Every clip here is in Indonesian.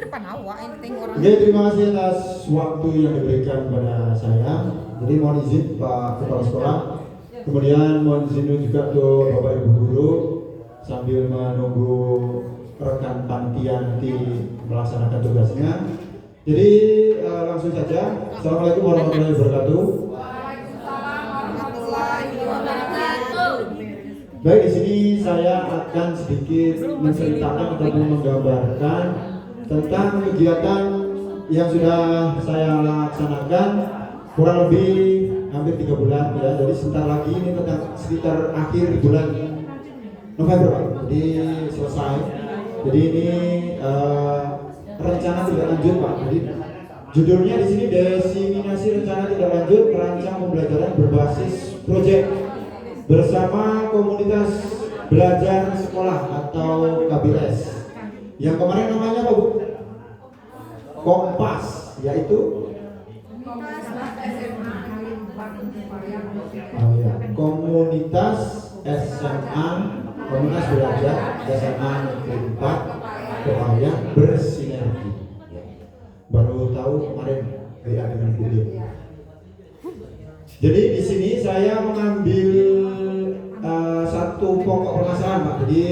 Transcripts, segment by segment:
depan awak ini tengok orang. Oke, terima kasih atas waktu yang diberikan kepada saya. Jadi mohon izin Pak Kepala Sekolah. Kemudian mohon izin juga untuk Bapak Ibu Guru sambil menunggu rekan panitia nanti melaksanakan tugasnya. Jadi langsung saja. Assalamualaikum warahmatullahi wabarakatuh. Baik, di sini saya akan sedikit menceritakan ataupun menggambarkan tentang kegiatan yang sudah saya laksanakan kurang lebih hampir 3 bulan ya. Jadi sebentar lagi ini tentang sekitar akhir bulan November Pak. Jadi selesai. Jadi ini rencana tidak lanjut Pak. Jadi judulnya di sini diseminasi rencana tidak lanjut perancang pembelajaran berbasis proyek bersama komunitas belajar sekolah atau KBS. Yang kemarin namanya apa Bu? Kompas, yaitu komunitas SMA, komunitas belajar SMA Negeri 4 Kepahyang bersinergi. Baru tahu kemarin WA dengan Budi. Jadi di sini saya mengambil satu pokok permasalahan Pak. Jadi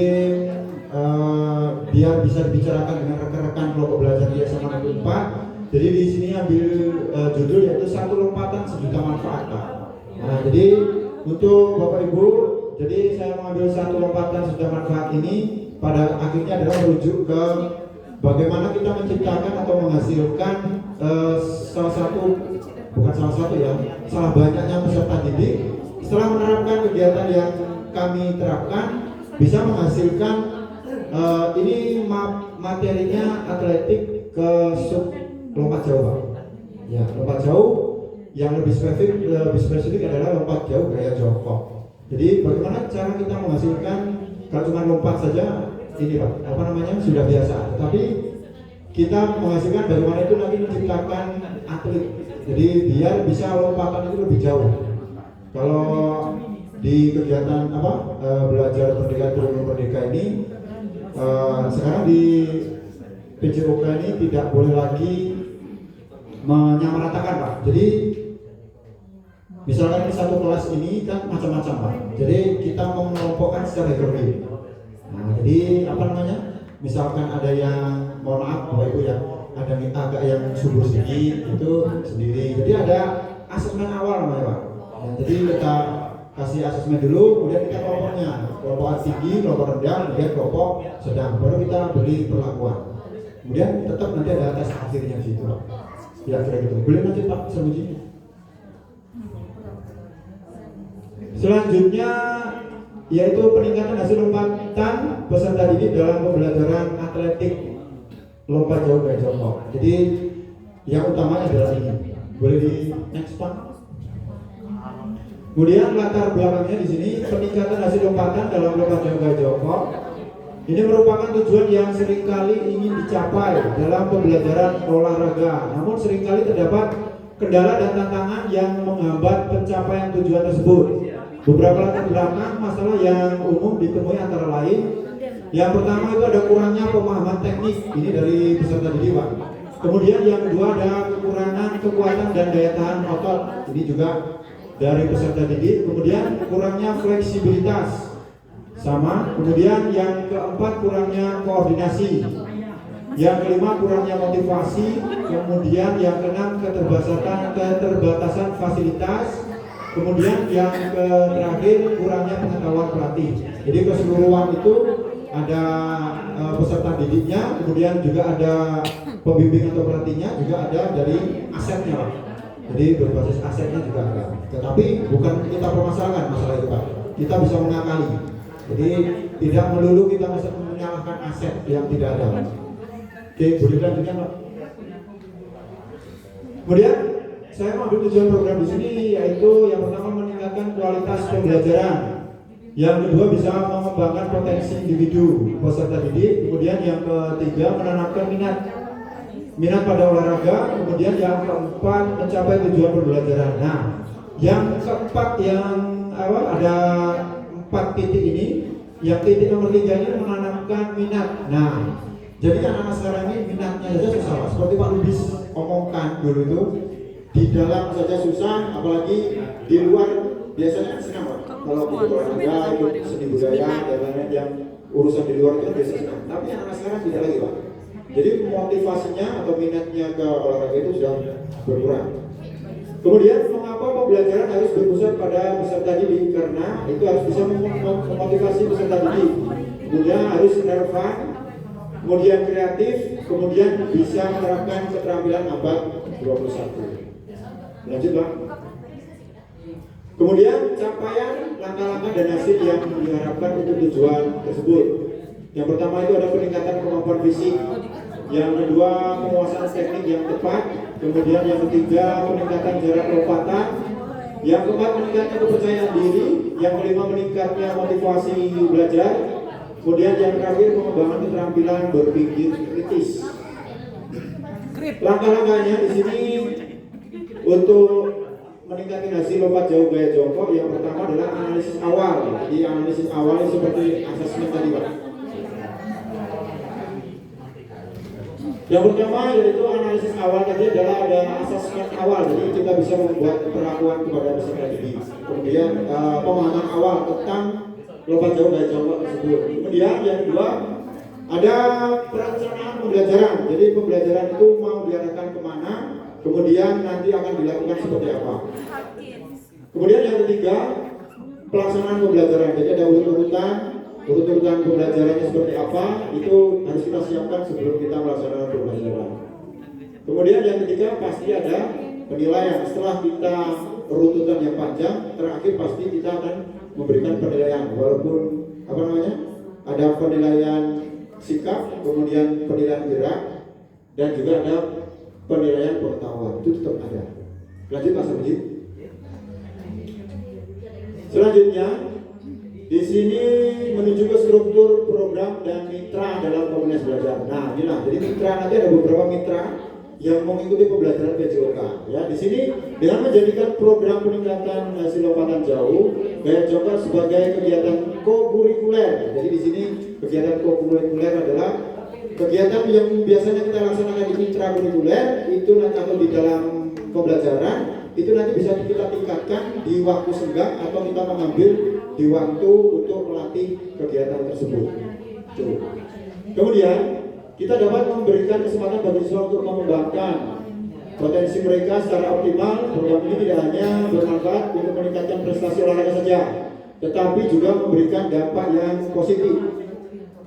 biar bisa dibicarakan dengan rekan-rekan kelompok belajar di SMA Negeri 4. Jadi di sini ambil judul yaitu satu lompatan sejuta manfaat Pak. Nah, jadi untuk Bapak Ibu, jadi saya mengambil satu lompatan sejuta manfaat ini pada akhirnya adalah merujuk ke bagaimana kita menciptakan atau menghasilkan salah banyaknya peserta didik setelah menerapkan kegiatan yang kami terapkan bisa menghasilkan ini materinya atletik ke sub lompat jauh Pak. Ya, lompat jauh yang lebih spesifik adalah lompat jauh gaya jongkok. Jadi bagaimana cara kita menghasilkan, kalau cuma lompat saja ini Pak, sudah biasa. Tapi kita menghasilkan bagaimana itu nanti menciptakan atlet. Jadi biar bisa lompatan itu lebih jauh. Kalau di kegiatan belajar Merdeka Turun Merdeka ini sekarang di PJOK ini tidak boleh lagi menyamaratakan Pak. Jadi misalkan di satu kelas ini kan macam-macam Pak. Jadi kita mengelompokkan secara heterogen. Nah, jadi misalkan ada yang mohon maaf Bapak Ibu ya, ada agak yang subur sedikit itu sendiri. Jadi ada asesmen awal namanya Pak. Ya, jadi kita kasih asesmen dulu, kemudian kita kelompoknya, kelompok tinggi, kelompok rendah, kemudian kelompok sedang, baru kita beri perlakuan. Kemudian tetap nanti ada tes akhirnya di situ Pak. Ya kira gitu. Boleh lanjut Pak selanjutnya. Selanjutnya yaitu peningkatan hasil lompatan peserta didik dalam pembelajaran atletik lompat jauh gaya jongkok. Jadi yang utamanya adalah ini. Boleh di next Pak. Kemudian latar belakangnya di sini peningkatan hasil lompatan dalam lompat jauh gaya jongkok. Ini merupakan tujuan yang seringkali ingin dicapai dalam pembelajaran olahraga. Namun seringkali terdapat kendala dan tantangan yang menghambat pencapaian tujuan tersebut. Beberapa latar belakang masalah yang umum ditemui antara lain. Yang pertama itu ada kurangnya pemahaman teknik, ini dari peserta didik Pak. Kemudian yang kedua ada kekurangan kekuatan dan daya tahan otot, ini juga dari peserta didik. Kemudian kurangnya fleksibilitas, sama. Kemudian yang keempat kurangnya koordinasi. Yang kelima kurangnya motivasi. Kemudian yang keenam keterbatasan fasilitas. Kemudian yang terakhir kurangnya pengetahuan pelatih. Jadi keseluruhan itu ada peserta didiknya, kemudian juga ada pembimbing atau pelatihnya, juga ada dari asetnya Pak. Jadi berbasis asetnya juga ada. Tetapi bukan kita permasalahkan masalah itu Pak. Kita bisa mengakali. Jadi tidak melulu kita bisa menyalahkan aset yang tidak ada. Oke, boleh lanjutkan Pak. Kemudian saya mengambil tujuan program di sini yaitu yang pertama meningkatkan kualitas pembelajaran. Yang kedua bisa mengembangkan potensi individu peserta didik. Kemudian yang ketiga menanamkan minat pada olahraga. Kemudian yang keempat mencapai tujuan pembelajaran. Nah, yang keempat yang ada 4 titik ini. Yang titik nomor 3 ini menanamkan minat. Nah, Jadi anak-anak sekarang ini minatnya saja susah, seperti Pak Lubis omongkan dulu itu, di dalam saja susah, apalagi di luar biasanya senang Pak. Kalau ikut olahraga, ikut seni budaya, dan lain-lain yang urusan di luar itu biasa senang. Tapi anak-anak sekarang tidak lagi Pak. Jadi motivasinya atau minatnya ke olahraga itu sudah berkurang. Kemudian mengapa pembelajaran harus berpusat pada peserta didik? Karena itu harus bisa memotivasi peserta didik. Kemudian harus relevan, kemudian kreatif, kemudian bisa menerapkan keterampilan abad 21. Lanjut Pak. Kemudian capaian, langkah-langkah dan hasil yang diharapkan untuk tujuan tersebut. Yang pertama itu ada peningkatan kemampuan fisik. Yang kedua, penguasaan teknik yang tepat. Kemudian yang ketiga, peningkatan jarak lompatan. Yang keempat, meningkatnya kepercayaan diri. Yang kelima, meningkatnya motivasi belajar. Kemudian yang terakhir, pengembangan keterampilan berpikir kritis. Langkah-langkahnya di sini untuk meningkatkan hasil lompat jauh gaya jongkok, yang pertama adalah analisis awal. Jadi analisis awal seperti asesmen tadi Pak. Yang pertama yaitu analisis awal tadi adalah ada asesmen awal. Jadi kita bisa membuat perlakuan kepada peserta didik. Kemudian pemahaman awal tentang lompat jauh gaya jongkok tersebut. Kemudian yang kedua ada perencanaan pembelajaran. Jadi pembelajaran itu mau diarahkan kemana, kemudian nanti akan dilakukan seperti apa. Kemudian yang ketiga, pelaksanaan pembelajaran. Jadi ada urutan pembelajarannya seperti apa, itu harus kita siapkan sebelum kita melaksanakan pembelajaran. Kemudian yang ketiga pasti ada penilaian. Setelah kita runtutan yang panjang, terakhir pasti kita akan memberikan penilaian. Walaupun ada penilaian sikap, kemudian penilaian gerak, dan juga ada penilaian pengetahuan, itu tetap ada. Lanjut Pak Sarjit. Selanjutnya di sini menuju ke struktur program dan mitra dalam komunitas belajar. Nah, inilah. Jadi mitra nanti ada beberapa mitra yang mengikuti pembelajaran PJOK. Ya, di sini dengan menjadikan program peningkatan hasil lompatan jauh PJOK sebagai kegiatan kokurikuler. Jadi di sini kegiatan kokurikuler adalah kegiatan yang biasanya kita laksanakan di mitra kurikuler itu nanti atau di dalam pembelajaran itu nanti bisa kita tingkatkan di waktu senggang atau kita mengambil di waktu untuk melatih kegiatan tersebut. Kemudian kita dapat memberikan kesempatan bagi siswa untuk mengembangkan potensi mereka secara optimal. Program ini tidak hanya bermanfaat untuk meningkatkan prestasi olahraga saja, tetapi juga memberikan dampak yang positif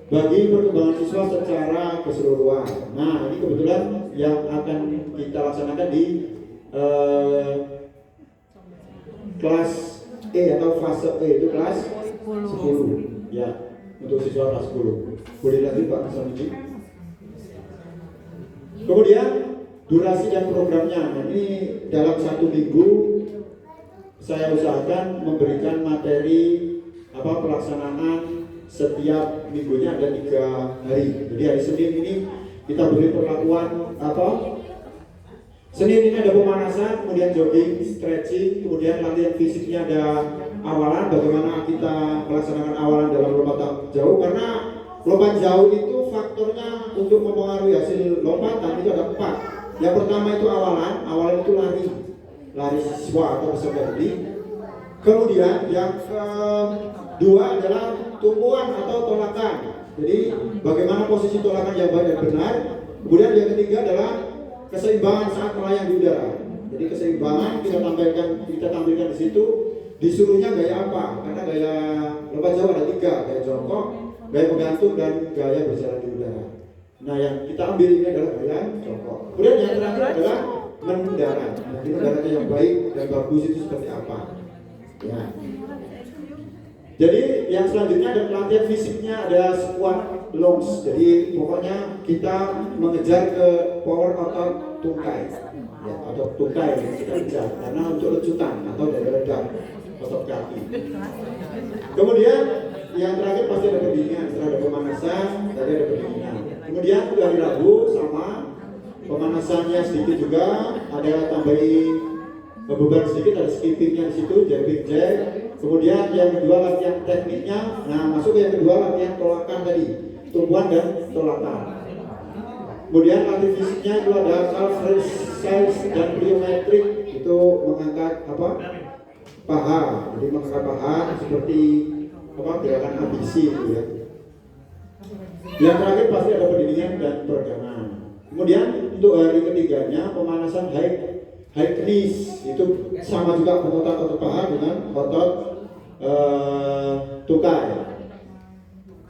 bagi perkembangan siswa secara keseluruhan. Nah, ini kebetulan yang akan kita laksanakan di kelas E atau fase E, itu kelas 10 ya, untuk siswa kelas 10. Boleh lagi Pak Sarjit. Kemudian durasi dan programnya. Nah, ini dalam 1 minggu saya usahakan memberikan materi pelaksanaan setiap minggunya ada 3 hari. Jadi hari Senin ini kita beri perlakuan Senin ini ada pemanasan, kemudian jogging, stretching, kemudian latihan fisiknya ada awalan, bagaimana kita melaksanakan awalan dalam lompat jauh. Karena lompat jauh itu faktornya untuk mempengaruhi hasil lompatan itu ada 4. Yang pertama itu awalan itu lari siswa atau peserta didik. Kemudian yang kedua adalah tumpuan atau tolakan. Jadi bagaimana posisi tolakan yang baik dan benar. Kemudian yang ketiga adalah keseimbangan saat melayang di udara. Jadi keseimbangan kita tampilkan di situ. Disuruhnya gaya apa? Karena gaya lompat jauh ada 3, gaya jongkok, gaya menggantung, dan gaya berjalan di udara. Nah, yang kita ambil ini adalah gaya jongkok. Kemudian yang terakhir adalah mendarat. Jadi mendaratnya yang baik dan bagus itu seperti apa? Ya. Jadi yang selanjutnya ada pelatihan fisiknya, ada squat lunge. Jadi pokoknya kita mengejar ke power otot tungkai, ya, atau tungkai kita kejar. Karena untuk lecutan atau daya redam otot kaki. Kemudian yang terakhir pasti ada pendinginan. Setelah ada pemanasan, tadi ada pendinginan. Kemudian hari Rabu sama pemanasannya sedikit juga, ada tambahin beban sedikit, ada skippingnya di situ, jumping jack. Kemudian yang kedua latihan tekniknya. Nah, masuk ke yang kedua latihan tolakan tadi, tumpuan dan tolakan. Kemudian latih fisiknya itu ada calf size dan plyometric, itu mengangkat apa? Paha. Jadi mengangkat paha seperti apa? Gerakan ABC gitu ya. Yang terakhir pasti ada pendinginan dan peregangan. Kemudian untuk hari ketiganya pemanasan high knees, itu sama juga pengotot otot paha dengan otot tukai.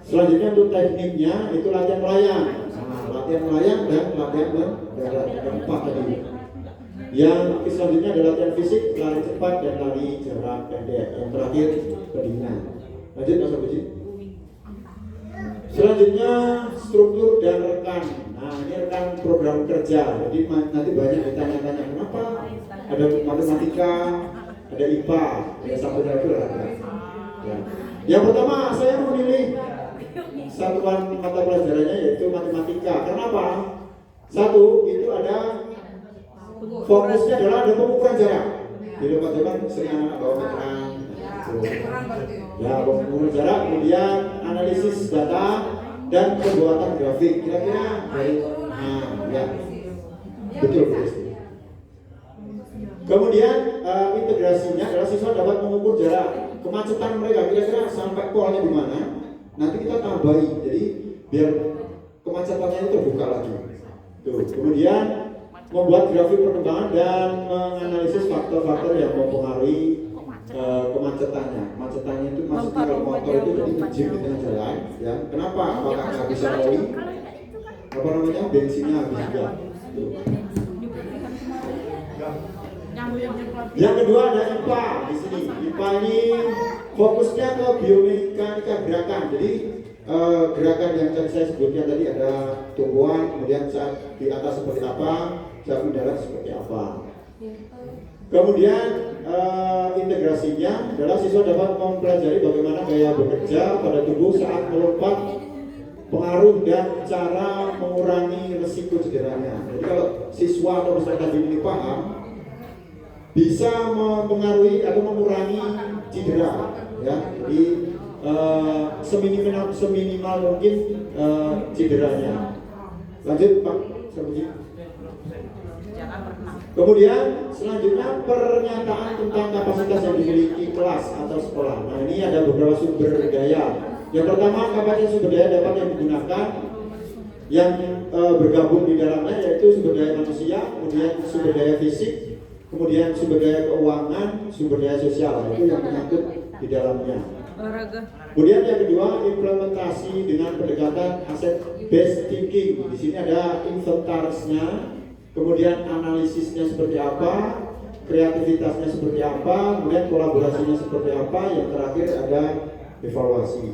Selanjutnya untuk tekniknya itu latihan melayang. Nah, latihan melayang dan latihan mendarat, ada 4 tadi. Yang selanjutnya adalah latihan fisik, lari cepat dan lari jarak pendek. Yang terakhir pendinginan. Lanjut Mas Puji. Selanjutnya struktur dan rekan. Nah, ini rekan program kerja. Jadi nanti banyak ditanya-tanya kenapa ada matematika, ada IPA, ya sampai terakhir ada. Ya. Yang pertama saya memilih satuan mata pelajarannya yaitu matematika. Kenapa? Satu, itu ada fokusnya adalah ada pengukuran jarak. Di lomba zaman sering anak bawa meteran. Ya, pengukuran jarak, kemudian analisis data dan pembuatan grafik. Kira-kira dari ya. Betul. Kemudian integrasinya adalah siswa dapat mengukur jarak kemacetan mereka, kira-kira sampai polnya di mana. Nanti kita tambahi, jadi biar kemacetannya itu terbuka lagi. Tuh. Kemudian membuat grafik perkembangan dan menganalisis faktor-faktor yang mempengaruhi kemacetannya. Kemacetannya itu maksudnya kalau motor itu jadi kejim di tengah jalan, ya. Kenapa? Apakah nggak bisa oli? Apa namanya? Bensinnya habis juga. Tuh. Yang kedua ada IPA di sini. IPA ini fokusnya ke biomekanika gerakan. Jadi gerakan yang saya sebutkan tadi ada tumbuhan, kemudian saat di atas seperti apa, saat di darat seperti apa. Kemudian integrasinya adalah siswa dapat mempelajari bagaimana gaya bekerja pada tubuh saat melompat, pengaruh dan cara mengurangi risiko cederanya. Jadi kalau siswa atau peserta didik ini paham, bisa mempengaruhi atau mengurangi cedera, ya. Jadi seminimal mungkin cederanya. Lanjut Pak Sarmuji. Kemudian selanjutnya pernyataan tentang kapasitas yang dimiliki kelas atau sekolah. Nah, ini ada beberapa sumber daya. Yang pertama, kapasitas sumber daya dapat yang digunakan yang bergabung di dalamnya, yaitu sumber daya manusia, kemudian sumber daya fisik, kemudian sumber daya keuangan, sumber daya sosial, itu yang menyangkut di dalamnya. Kemudian yang kedua, implementasi dengan pendekatan asset based thinking. Di sini ada inventarisnya, kemudian analisisnya seperti apa, kreativitasnya seperti apa, kemudian kolaborasinya seperti apa, yang terakhir ada evaluasi.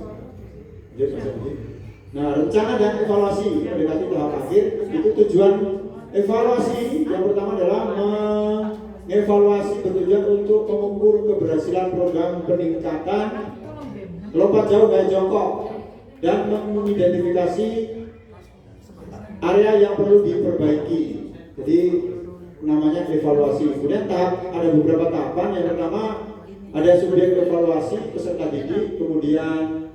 Nah, rencana dan evaluasi mendekati tahap akhir. Itu tujuan evaluasi yang pertama adalah mengevaluasi bertujuan untuk mengukur keberhasilan program peningkatan lompat jauh gaya jongkok dan mengidentifikasi area yang perlu diperbaiki. Jadi namanya evaluasi. Kemudian ada beberapa tahapan. Yang pertama ada subjek evaluasi, peserta didik, kemudian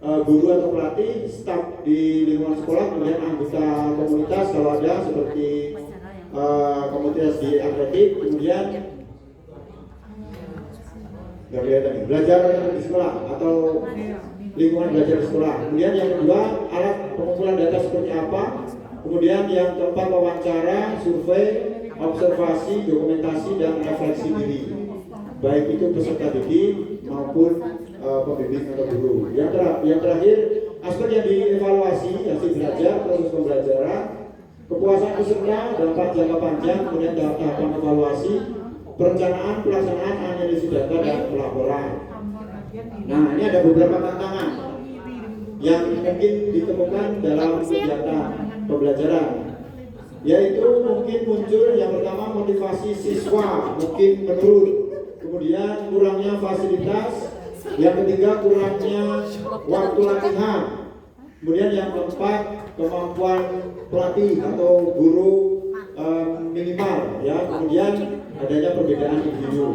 guru atau pelatih, staf di lingkungan sekolah, kemudian anggota komunitas kalau ada seperti komunitas di atletik, kemudian belajar di sekolah atau lingkungan belajar di sekolah. Kemudian yang kedua, alat pengumpulan data seperti apa. Kemudian yang keempat, wawancara, survei, observasi, dokumentasi, dan refleksi diri, baik itu peserta didik maupun pembimbing atau guru. Yang terakhir, aspek yang dievaluasi, hasil belajar, proses pembelajaran, kepuasan peserta, dampak jangka panjang, kemudian tahapan evaluasi, perencanaan, pelaksanaan, analisis data, dan pelaporan. Nah, ini ada beberapa tantangan yang mungkin ditemukan dalam kegiatan pembelajaran, yaitu mungkin muncul yang pertama motivasi siswa mungkin menurun, kemudian kurangnya fasilitas, yang ketiga kurangnya waktu latihan, kemudian yang keempat kemampuan pelatih atau guru minimal, ya, kemudian adanya perbedaan individu.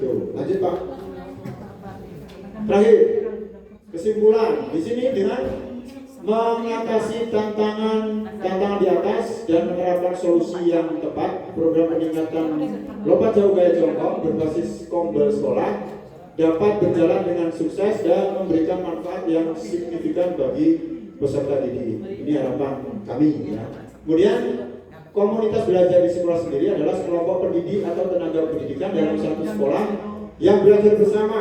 Tuh, lanjut Pak. Terakhir, kesimpulan di sini dengan mengatasi tantangan di atas dan menerapkan solusi yang tepat. Program peningkatan lompat jauh gaya jongkok berbasis kombel sekolah dapat berjalan dengan sukses dan memberikan manfaat yang signifikan bagi peserta didik. Ini harapan kami ya. Kemudian komunitas belajar di sekolah sendiri adalah sekelompok pendidik atau tenaga pendidikan dalam satu sekolah yang belajar bersama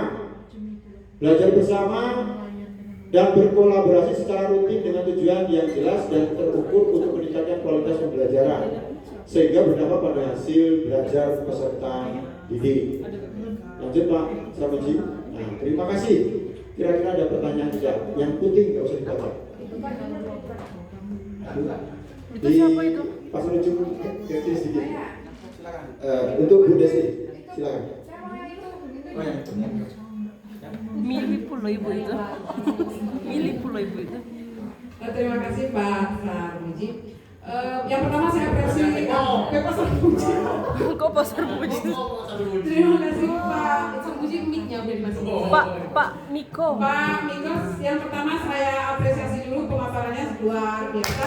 dan berkolaborasi secara rutin dengan tujuan yang jelas dan terukur untuk meningkatkan kualitas pembelajaran sehingga berdampak pada hasil belajar peserta didik. Lanjut Pak Samuji. Nah, terima kasih. Kira-kira ada pertanyaan tidak? Yang penting nggak usah dibaca. Itu siapa itu? Pas menuju ke kiri sedikit. Untuk Bu Desi, silakan. Milih pula ibu itu. Terima kasih Pak Sarmuji. Yang pertama saya apresiasi Pak Sarmuji. Kok Pak Sarmuji? Terima kasih Pak Sarmuji, mic-nya udah dimasukin. Pak Miko. Pak Miko, yang pertama saya apresiasi dulu pemaparannya luar biasa.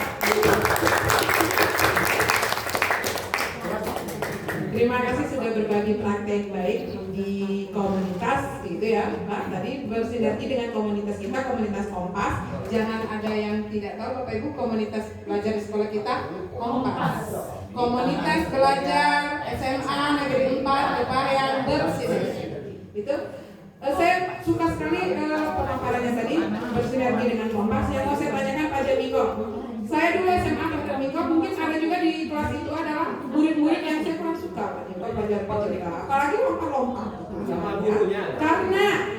Terima kasih sudah berbagi praktek baik di komunitas gitu ya Pak. Tadi bersinergi dengan komunitas kita, komunitas Kompas. Jangan ada yang tidak tahu Bapak Ibu, komunitas belajar di sekolah kita Kompas. Komunitas belajar SMA Negeri 4 Kepahyang bersinergi. Itu saya suka sekali pemaparannya tadi, bersinergi dengan Kompas. Yang mau saya tanyakan Pak Jamiko, saya dulu SMA Dr. Miko, mungkin ada juga di kelas itu adalah murid-murid yang saya kurang suka Pak Jamiko belajar cerita, apalagi lompat-lompat sama gurunya. Karena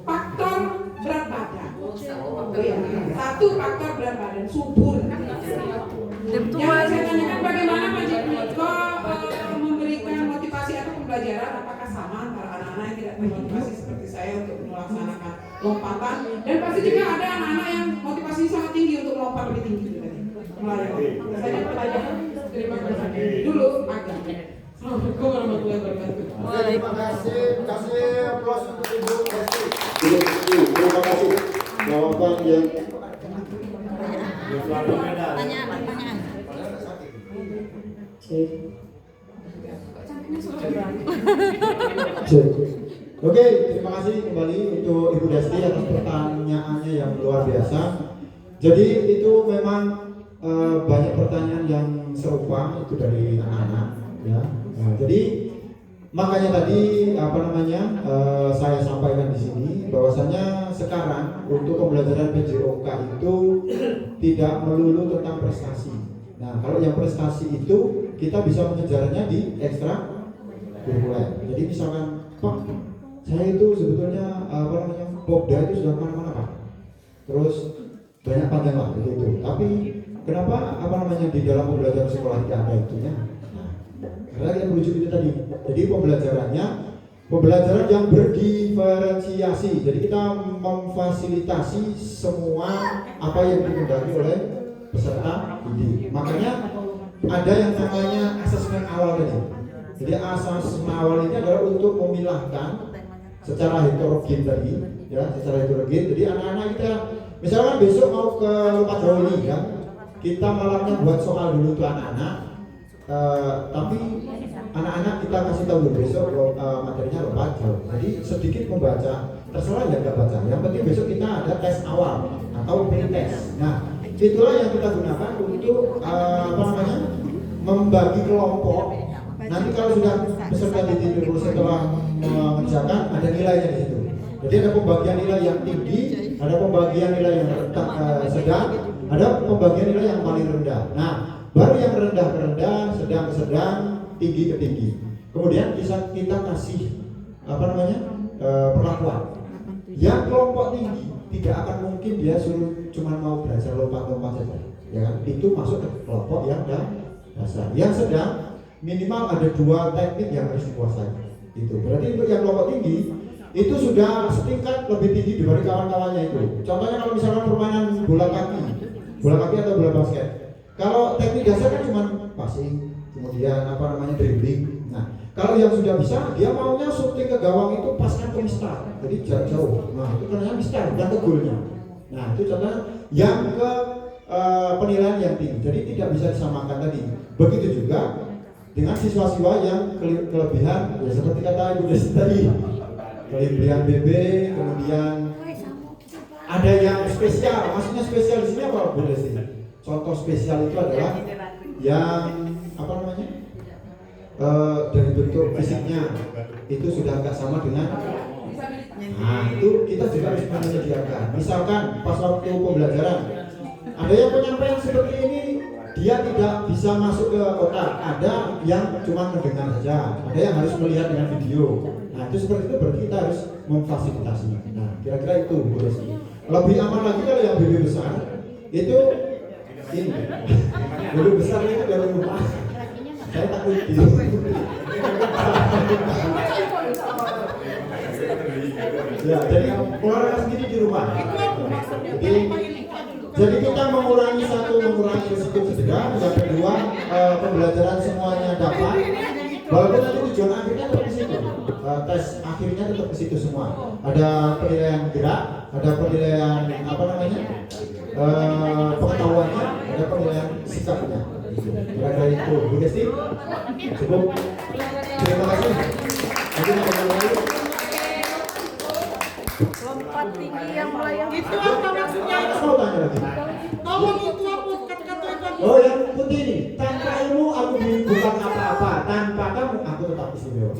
faktor berat badan. Satu faktor berat badan, subur. Yang saya tanyakan bagaimana Pak Jamiko memberikan motivasi atau pembelajaran, apakah sama antara anak-anak yang tidak termotivasi seperti saya untuk melaksanakan lompatan, dan pasti juga ada anak-anak yang motivasi sangat tinggi untuk melompat lebih tinggi melayani. Saya pelajaran terima kasih dulu agak. Assalamualaikum warahmatullahi wabarakatuh. Terima kasih aplaus untuk Ibu Desi. Terima kasih jawaban yang Pertanyaan. Oke, terima kasih kembali untuk Ibu Desti atas pertanyaannya yang luar biasa. Jadi itu memang banyak pertanyaan yang serupa itu dari anak-anak ya. Nah, jadi makanya tadi saya sampaikan di sini bahwasanya sekarang untuk pembelajaran PJOK itu tidak melulu tentang prestasi. Nah, kalau yang prestasi itu kita bisa mengejarnya di ekstra kurikuler. Jadi misalkan Pak, saya itu sebetulnya Popda itu sudah kemana-mana Pak. Terus banyak panjang lah begitu. Tapi kenapa di dalam pembelajaran sekolah tidak ada itunya? Nah, karena yang merujuk itu tadi. Jadi pembelajaran yang berdiferensiasi. Jadi kita memfasilitasi semua apa yang dikehendaki oleh peserta didik. Makanya ada yang namanya asesmen awal tadi. Jadi asesmen awal ini adalah untuk memilahkan secara heterogen tadi, ya, secara heterogen. Jadi anak-anak kita, misalkan besok mau ke lompat jauh ini, ya, kita malamnya buat soal dulu tuh anak-anak. Tapi anak-anak kita kasih tahu dulu besok materinya lompat jauh. Jadi sedikit membaca, terserah ya nggak baca. Yang penting besok kita ada tes awal atau pre-test. Nah, itulah yang kita gunakan untuk membagi kelompok. Nanti kalau sudah peserta didik setelah mengerjakan ada nilainya di situ. Jadi ada pembagian nilai yang tinggi, ada pembagian nilai yang sedang, ada pembagian nilai yang paling rendah. Nah, baru yang rendah ke rendah, sedang ke sedang, tinggi ke tinggi. Kemudian bisa kita kasih perlakuan. Yang kelompok tinggi tidak akan mungkin dia suruh cuma mau belajar lompat-lompat saja, ya kan? Itu masuk ke kelompok yang dasar. Yang sedang minimal ada 2 teknik yang harus dikuasai. Itu berarti untuk yang kelompok tinggi itu sudah setingkat lebih tinggi dibanding kawan-kawannya itu. Contohnya kalau misalkan permainan bola kaki atau bola basket. Kalau teknik dasar kan cuma passing, kemudian dribbling. Nah, kalau yang sudah bisa, dia maunya shooting ke gawang itu paskan ke mistar, jadi jarak jauh. Nah, itu namanya mistar, bukan ke golnya. Nah itu contohnya yang ke penilaian yang tinggi, jadi tidak bisa disamakan tadi. Begitu juga dengan siswa-siswa yang kelebihan, ya seperti kata Ibu Desi tadi, kelebihan BB, kemudian ada yang spesial. Maksudnya spesial di sini apa Bu Desi? Contoh spesial itu adalah yang apa namanya? Dari bentuk fisiknya itu sudah nggak sama dengan. Nah itu kita juga harus menyediakan. Misalkan pas waktu pembelajaran ada yang penyampaian seperti ini, dia tidak bisa masuk ke otak, ada yang cuma mendengar saja, ada yang harus melihat dengan video. Nah itu seperti itu berarti kita harus memfasilitasinya. Nah kira-kira itu Bu Desi. Lebih aman lagi kalau yang BB besar itu ini BB besar itu dari rumah. Saya takut ya, jadi olahraga sendiri di rumah. Jadi kita mengurangi risiko cedera. Yang kedua, pembelajaran semuanya dapat. Walaupun nanti tujuan akhirnya tetap ke situ. Tes akhirnya tetap ke situ semua. Ada penilaian gerak, ada penilaian apa namanya? Pengetahuannya, ada penilaian sikapnya. Kira-kira itu. Bu Desi, cukup. Terima kasih. Mungkin ada lagi. Lompat tinggi yang melayang. Itu apa maksudnya? Mau tanya lagi. Tolong itu apa kata-kata itu? Oh yang putih ini, tanpa ilmu aku bukan apa-apa, tanpa kamu aku tetap istimewa.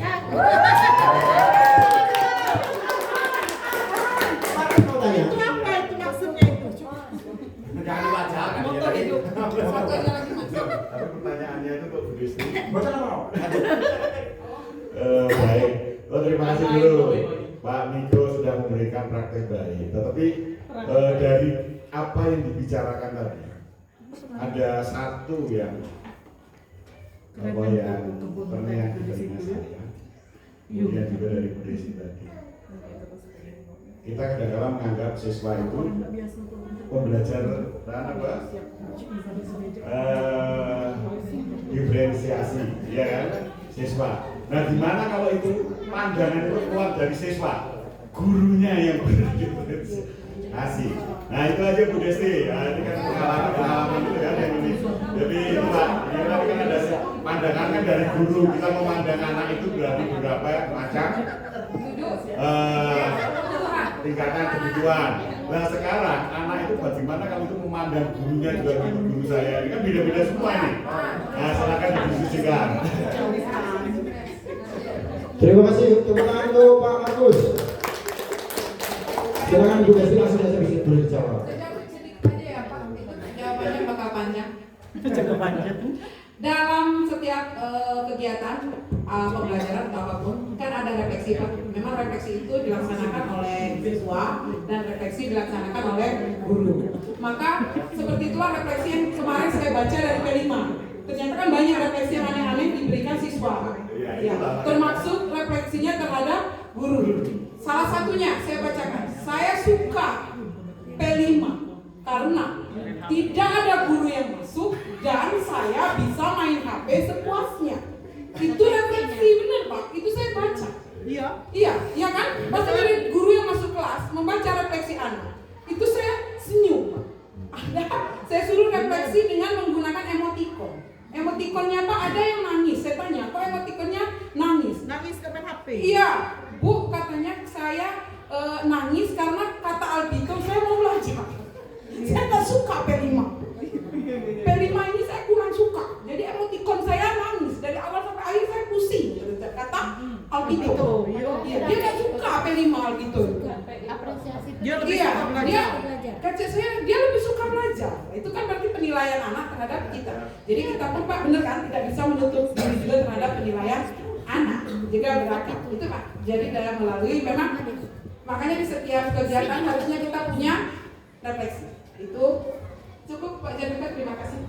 Mau tanya? Itu apa itu maksudnya itu? Jangan diwajahkan Motor itu. Fotonya lagi Mas. Tapi pertanyaannya itu kok Bu Desi. Bocah mau? Baik. Terima kasih dulu Pak Miko sudah memberikan praktek baik. Tetapi dari apa yang dibicarakan tadi, ada satu yang pernah dari saya, kemudian juga dari Bu Desi tadi. Kita kadang-kadang menganggap siswa itu pembelajaran apa? Diferensiasi, ya kan? Siswa. Nah, gimana kalau itu pandangan itu keluar dari siswa, gurunya yang berdiferensiasi. Nah, itu aja Bu Desi. Nah, ini kan pengalaman itu kan yang ini. Jadi itu Pak, ini kan ada pandangan kan dari guru. Kita memandang anak itu berarti beberapa macam tingkatan kebutuhan. Nah sekarang anak itu bagaimana kalau itu memandang gurunya juga guru saya, ini kan beda-beda semua ini. Nah silakan didiskusikan. Terima kasih. Tepuk tangan untuk Pak Agus. Silakan Bu Desi langsung saja bisa berjawab. Sedikit aja ya Pak, itu jawabannya bakal panjang. Dalam setiap kegiatan pembelajaran atau apapun kan ada refleksi Pak. Memang refleksi itu dilaksanakan oleh siswa dan refleksi dilaksanakan oleh guru. Maka seperti itulah refleksi yang kemarin saya baca dari P5. Ternyata kan banyak refleksi yang aneh-aneh diberikan siswa. Ya, termasuk refleksinya terhadap guru. Salah satunya saya bacakan. Saya suka P5 karena tidak ada guru yang masuk dan saya bisa main HP sepuasnya. Itu refleksi benar Pak, itu saya baca. Iya kan? Pas dari guru yang masuk kelas membaca refleksi anak, itu saya senyum. Saya suruh refleksi dengan menggunakan emoticon. Emoticonnya Pak ada yang nangis. Saya tanya, kok emoticonnya nangis? Nangis ke main HP. Iya, Bu katanya saya nangis karena kata Albito saya mau belajar. Saya nggak suka P5. P5 ini saya kurang suka. Jadi emoticon saya nangis dari awal sampai akhir saya pusing. Kata Albito. Iya, dia nggak suka P5 Albito. Apresiasi. Dia lebih Iya, suka belajar. dia lebih suka belajar. Itu kan berarti penilaian anak terhadap kita. Jadi kita pun Pak bener kan tidak bisa menutup diri juga terhadap penilaian anak. Jika beragam itu Pak. Jadi dalam melalui memang makanya di setiap kegiatan harusnya kita punya refleksi. Itu cukup Pak Jadika, terima kasih.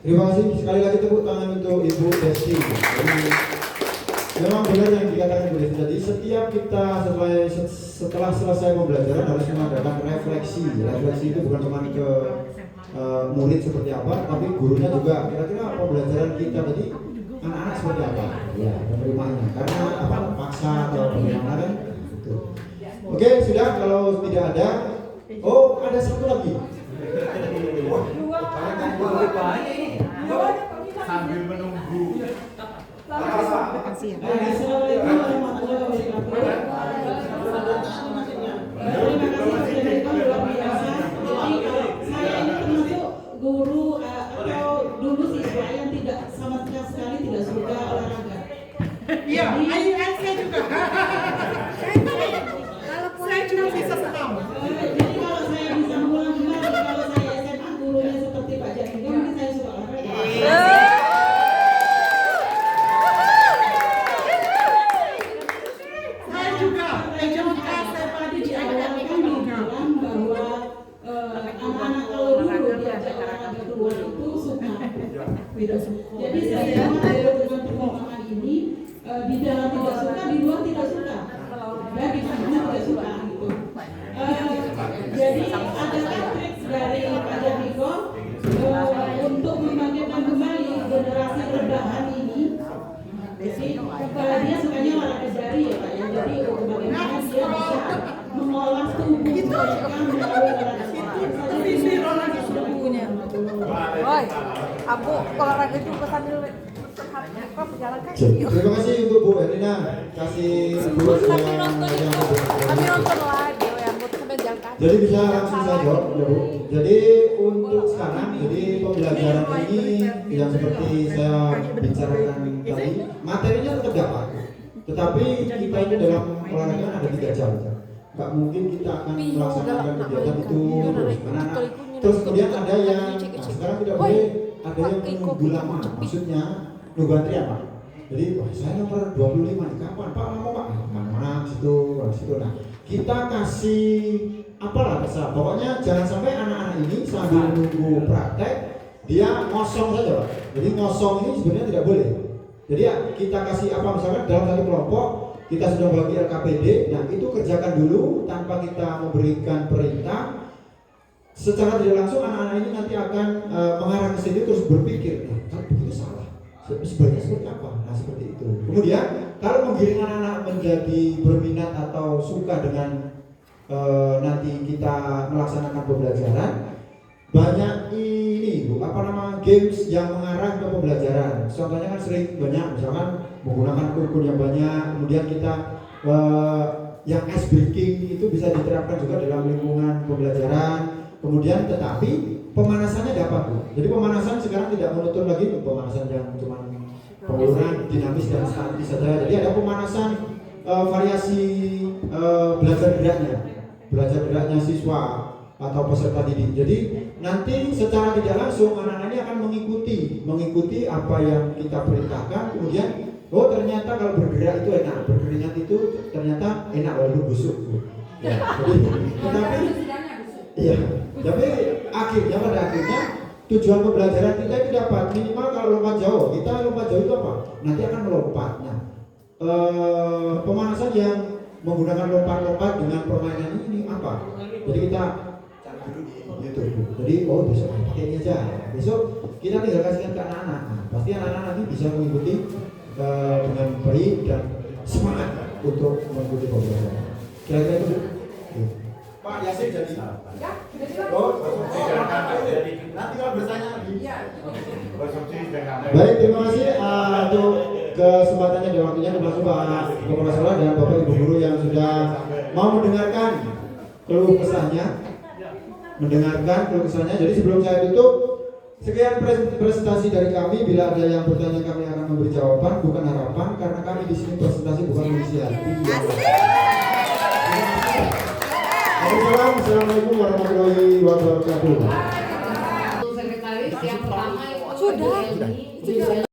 Terima kasih. Sekali lagi tepuk tangan untuk Ibu Desi. Memang benar yang dikatakan Bu Desi tadi, setiap kita setelah selesai pembelajaran harus mengadakan refleksi. Refleksi itu bukan cuma ke murid seperti apa, tapi gurunya juga. Kira-kira pembelajaran kita tadi anak-anak seperti apa? Ya, penerimanya. Karena apa? Paksa atau bagaimana kan? Oke, sudah. Kalau tidak ada, Oh, ada satu lagi. Sambil menunggu. Makasih ya. Assalamualaikum warahmatullahi wabarakatuh. Terima kasih Mas Direktur luar biasa. Jadi kalau saya ini termasuk guru atau dulu siswa yang tidak sama sekali tidak suka olahraga. Iya, saya juga. Saya cuma bisa senam. Jadi kalau saya bisa ngulang kembali kalau saya SMA gurunya seperti Pak Jatiga mungkin saya suka olahraga. Saya juga. Saya tadi di awal kan bilang bahwa anak-anak kalau dulu diajak olahraga keluar itu suka. Jadi saya dengan perkembangan ini di dalam tidak suka, di luar tidak suka, dan di sana tidak suka gitu. Jadi ada trik dari Pak Jatiko untuk membangkitkan kembali generasi rebahan ini. Jadi dia sukanya olahraga jari ya Pak ya. Jadi bagaimana dia bisa mengolah tubuh mereka melalui olahraga. Woi, aku olahraga juga sambil berjalan kaki. Terima kasih untuk Bu Erina kasih dulu Kami nonton lagi yang buat sambil jalan kaki. Jadi bisa langsung saja ya Bu. Jadi untuk sekarang, jadi pembelajaran ini yang seperti saya bicarakan tadi, materinya tetap dapat. Tetapi kita ini dalam olahraga ada 3 jam. Nggak mungkin kita akan melaksanakan kegiatan itu terus. Terus kemudian ada yang sekarang tidak boleh, ada yang menunggu lama. Maksudnya nunggu antrian Pak. Jadi wah saya nomor 25 nih, kapan Pak mau Pak? Mana situ. Nah kita kasih apalah terserah. Pokoknya jangan sampai anak-anak ini sambil menunggu praktek dia ngosong saja Pak. Jadi ngosong ini sebenarnya tidak boleh. Jadi ya, kita kasih apa misalkan dalam satu kelompok kita sudah bagi LKPD, nah itu kerjakan dulu tanpa kita memberikan perintah. Secara tidak langsung anak-anak ini nanti akan mengarah ke situ terus berpikir, nah kalau begitu salah, sebaiknya seperti apa? Nah seperti itu. Kemudian kalau menggiring anak-anak menjadi berminat atau suka dengan nanti kita melaksanakan pembelajaran, banyak ini Bu, games yang mengarah ke pembelajaran. Contohnya kan sering banyak misalkan menggunakan kurkun yang banyak, kemudian kita yang ice breaking itu bisa diterapkan juga dalam lingkungan pembelajaran. Kemudian tetapi pemanasannya dapat Bu. Jadi pemanasan sekarang tidak monoton lagi pemanasan yang cuma penguluran dinamis dan statis saja. Jadi ada pemanasan variasi belajar geraknya siswa atau peserta didik. Jadi nanti secara tidak langsung anak-anak ini akan mengikuti apa yang kita perintahkan. Kemudian oh ternyata kalau bergerak itu enak, berkeringat itu ternyata enak walaupun busuk. Ya, jadi tetapi iya, tapi pada akhirnya tujuan pembelajaran kita itu dapat minimal kalau lompat jauh. Kita lompat jauh itu apa? Nanti akan melompat. Nah, pemanasan yang menggunakan lompat-lompat dengan permainan ini apa? Jadi kita gitu. Jadi oh besok pakai ini aja. Besok kita tinggal kasihkan ke anak-anak. Nah, pasti anak-anak nanti bisa mengikuti dengan baik dan semangat untuk mengikuti pembelajaran. Kira-kira itu. Pak Yasin jadi. Oh, nanti kalau bertanya lagi. Baik, terima kasih untuk kesempatannya dan waktunya termasuk Pak Kepala Sekolah dan Bapak Ibu Guru yang sudah mau mendengarkan keluh kesahnya. Jadi sebelum saya tutup, sekian presentasi dari kami. Bila ada yang bertanya kami akan memberi jawaban, bukan harapan, karena kami di sini presentasi bukan mengisi hati. Assalamualaikum warahmatullahi wabarakatuh. Sekretaris yang pertama Sudah.